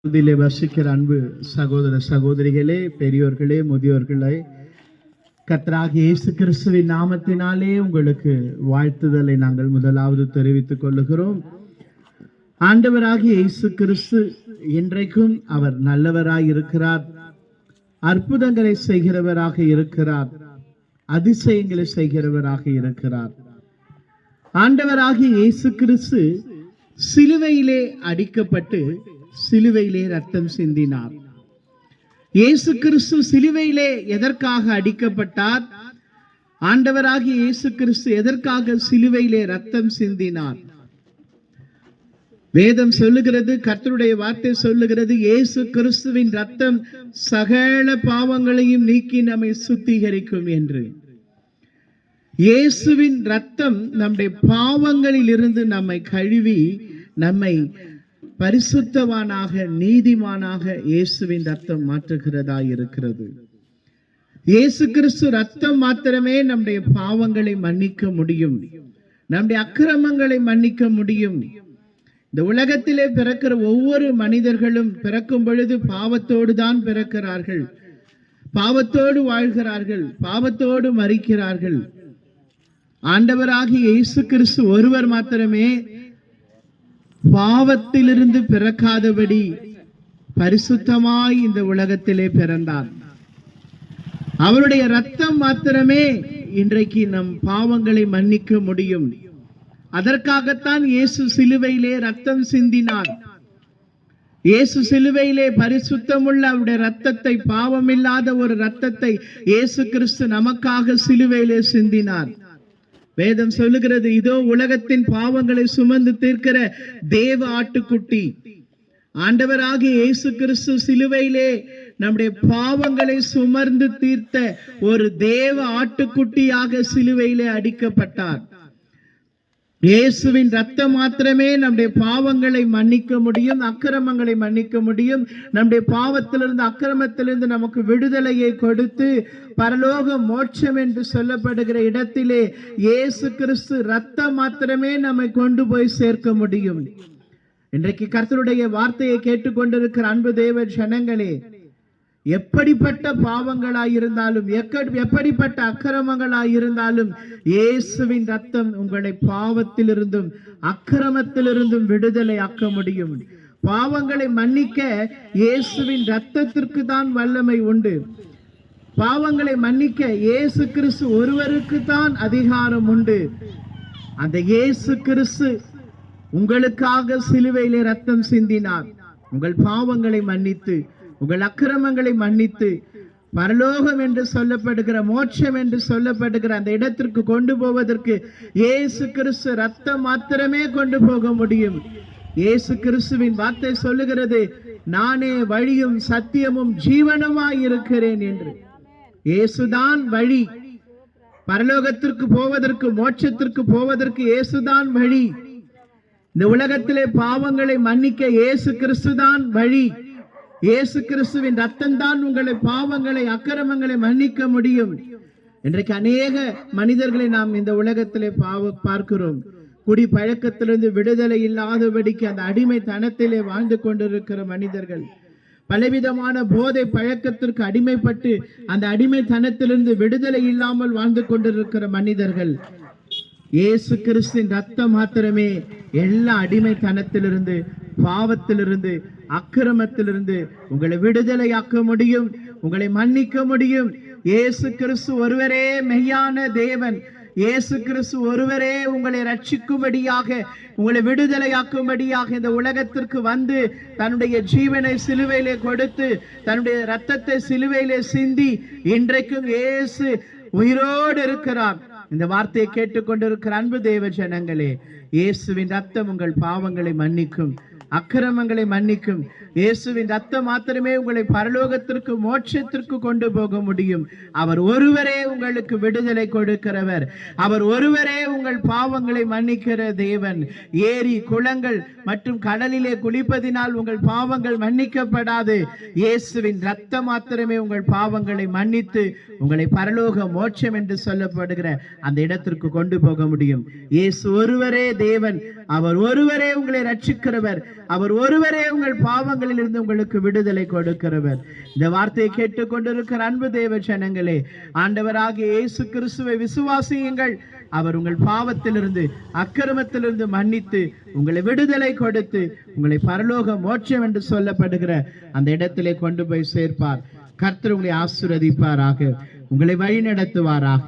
இதிலே வசிக்கிற அன்பு சகோதர சகோதரிகளே, பெரியோர்களே, முதியோர்களே, கர்த்தராகிய இயேசு கிறிஸ்துவின் நாமத்தினாலே உங்களுக்கு வாழ்த்துதலை நாங்கள் முதலாவது தெரிவித்துக் கொள்ளுகிறோம். ஆண்டவராகிய இயேசு கிறிஸ்து இன்றைக்கும் அவர் நல்லவராய் இருக்கிறார், அற்புதங்களை செய்கிறவராக இருக்கிறார், அதிசயங்களை செய்கிறவராக இருக்கிறார். ஆண்டவராகிய இயேசு கிறிஸ்து சிலுவையிலே அடிக்கப்பட்டு சிலுவையிலே ரத்தம் சிந்தினார். இயேசு கிறிஸ்து சிலுவையிலே எதற்காக அடிக்கப்பட்டார்? ஆண்டவராகிய இயேசு கிறிஸ்து எதற்காக சிலுவையிலே ரத்தம் சிந்தினார்? வேதம் சொல்லுகிறது, கர்த்தருடைய வார்த்தை சொல்லுகிறது, இயேசு கிறிஸ்துவின் ரத்தம் சகல பாவங்களையும் நீக்கி நம்மை சுத்திகரிக்கும் என்று. இயேசுவின் ரத்தம் நம்முடைய பாவங்களில் இருந்து நம்மை கழுவி நம்மை பரிசுத்தவானாக, நீதிமானாக இயேசுவின் ரத்தம் மாற்றுகிறதா இருக்கிறது. இயேசு கிறிஸ்து ரத்தம் மாத்திரமே நம்முடைய பாவங்களை மன்னிக்க முடியும், நம்முடைய அக்கிரமங்களை மன்னிக்க முடியும். இந்த உலகத்திலே பிறக்கிற ஒவ்வொரு மனிதர்களும் பிறக்கும் பொழுது பாவத்தோடு தான் பிறக்கிறார்கள், பாவத்தோடு வாழ்கிறார்கள், பாவத்தோடு மரிக்கிறார்கள். ஆண்டவராகிய இயேசு கிறிஸ்து ஒருவர் மாத்திரமே பாவத்திலிருந்து பிறக்காதபடி பரிசுத்தமாய் இந்த உலகத்திலே பிறந்தார். அவருடைய ரத்தம் மாத்திரமே இன்றைக்கு நம் பாவங்களை மன்னிக்க முடியும். அதற்காகத்தான் இயேசு சிலுவையிலே ரத்தம் சிந்தினார். இயேசு சிலுவையிலே பரிசுத்தமுள்ள அவருடைய ரத்தத்தை, பாவமில்லாத ஒரு ரத்தத்தை இயேசு கிறிஸ்து நமக்காக சிலுவையிலே சிந்தினார். வேதம் சொல்லுகிறது, இதோ உலகத்தின் பாவங்களை சுமந்து தீர்க்கிற தேவ ஆட்டுக்குட்டி. ஆண்டவராகிய இயேசு கிறிஸ்து சிலுவையிலே நம்முடைய பாவங்களை சுமந்து தீர்த்த ஒரு தேவ ஆட்டுக்குட்டியாக சிலுவையிலே அடிக்கப்பட்டார். இயேசுவின் ரத்தம் மாத்திரமே நம்முடைய பாவங்களை மன்னிக்க முடியும், அக்கிரமங்களை மன்னிக்க முடியும். நம்முடைய பாவத்திலிருந்து, அக்கிரமத்திலிருந்து நமக்கு விடுதலையை கொடுத்து பரலோக மோட்சம் என்று சொல்லப்படுகிற இடத்திலே இயேசு கிறிஸ்து ரத்தம் மாத்திரமே நம்மை கொண்டு போய் சேர்க்க முடியும். இன்றைக்கு கர்த்தருடைய வார்த்தையை கேட்டுக்கொண்டிருக்கிற அன்பு தேவ ஜனங்களே, எப்படிப்பட்ட பாவங்களாயிருந்தாலும், எப்படிப்பட்ட அக்கிரமங்களாயிருந்தாலும் இயேசுவின் ரத்தம் உங்களை பாவத்திலிருந்தும் அக்கிரமத்திலிருந்தும் விடுதலை ஆக்க முடியும். பாவங்களை மன்னிக்க இயேசுவின் ரத்தத்திற்கு தான் வல்லமை உண்டு. பாவங்களை மன்னிக்க இயேசு கிறிஸ்து ஒருவருக்கு தான் அதிகாரம் உண்டு. அந்த இயேசு கிறிஸ்து உங்களுக்காக சிலுவையிலே ரத்தம் சிந்தினார். உங்கள் பாவங்களை மன்னித்து, உங்கள் அக்கிரமங்களை மன்னித்து, பரலோகம் என்று சொல்லப்படுகிற, மோட்சம் என்று சொல்லப்படுகிற அந்த இடத்திற்கு கொண்டு போவதற்கு இயேசு கிறிஸ்து ரத்தம் மாத்திரமே கொண்டு போக முடியும். இயேசு கிறிஸ்துவின் வார்த்தை சொல்லுகிறது, நானே வழியும் சத்தியமும் ஜீவனுமாய் இருக்கிறேன் என்று. இயேசுதான் வழி. பரலோகத்திற்கு போவதற்கு, மோட்சத்திற்கு போவதற்கு இயேசுதான் வழி. இந்த உலகத்திலே பாவங்களை மன்னிக்க இயேசு கிறிஸ்துதான் வழி. இயேசு கிறிஸ்துவின் ரத்தம் தான் உங்களை பாவங்களை, அக்கிரமங்களை மன்னிக்க முடியும். இன்றைக்கு அநேக மனிதர்களை நாம் இந்த உலகத்திலே பார்க்கிறோம். குடி பழக்கத்திலிருந்து விடுதலை இல்லாதபடிக்கு அந்த அடிமைத்தனத்திலே வாழ்ந்து கொண்டிருக்கிற மனிதர்கள், பலவிதமான போதை பழக்கத்திற்கு அடிமைப்பட்டு அந்த அடிமைத்தனத்திலிருந்து விடுதலை இல்லாமல் வாழ்ந்து கொண்டிருக்கிற மனிதர்கள், இயேசு கிறிஸ்துவின் ரத்தம் மாத்திரமே எல்லா அடிமைத்தனத்திலிருந்து, பாவத்திலிருந்து, அக்கிரமத்திலிருந்து உங்களை விடுதலையாக்க முடியும், உங்களை மன்னிக்க முடியும். இயேசு கிறிஸ்து ஒருவரே மெய்யான தேவன். இயேசு கிறிஸ்து ஒருவரே உங்களை ரட்சிக்கும்படியாக, உங்களை விடுதலையாக்கும்படியாக இந்த உலகத்திற்கு வந்து தன்னுடைய ஜீவனை சிலுவையிலே கொடுத்து, தன்னுடைய ரத்தத்தை சிலுவையிலே சிந்தி இன்றைக்கும் இயேசு உயிரோடு இருக்கிறார். இந்த வார்த்தையை கேட்டுக்கொண்டிருக்கிற அன்பு தேவ ஜனங்களே, இயேசுவின் ரத்தம் உங்கள் பாவங்களை மன்னிக்கும், அக்கிரமங்களை மன்னிக்கும். இயேசுவின் ரத்தம் மாத்திரமே உங்களை பரலோகத்திற்கு, மோட்சத்திற்கு கொண்டு போக முடியும். அவர் ஒருவரே உங்களுக்கு விடுதலை கொடுக்கிறவர். அவர் ஒருவரே உங்கள் பாவங்களை மன்னிக்கிற தேவன். ஏரி, குளங்கள் மற்றும் கடலிலே குளிப்பதினால் உங்கள் பாவங்கள் மன்னிக்கப்படாது. இயேசுவின் ரத்தம் மாத்திரமே உங்கள் பாவங்களை மன்னித்து உங்களை பரலோக மோட்சம் என்று சொல்லப்படுகிற அந்த இடத்திற்கு கொண்டு போக முடியும். இயேசு ஒருவரே தேவன். அவர் ஒருவரே உங்களை ரட்சிக்கிறவர். அவர் ஒருவரே உங்கள் பாவங்களில் இருந்து உங்களுக்கு விடுதலை கொடுக்கிறவர். இந்த வார்த்தையை கேட்டுக்கொண்டிருக்கிற அன்பு தேவ ஜனங்களே, ஆண்டவராகிய இயேசு கிறிஸ்துவை விசுவாசியுங்கள். அவர் உங்கள் பாவத்திலிருந்து அக்கிரமத்திலிருந்து மன்னித்து உங்களை விடுதலை கொடுத்து உங்களை பரலோக மோட்சம் என்று சொல்லப்படுகிற அந்த இடத்திலே கொண்டு போய் சேர்ப்பார். கர்த்தர் உங்களை ஆசீர்வதிப்பாராக, உங்களை வழி நடத்துவாராக.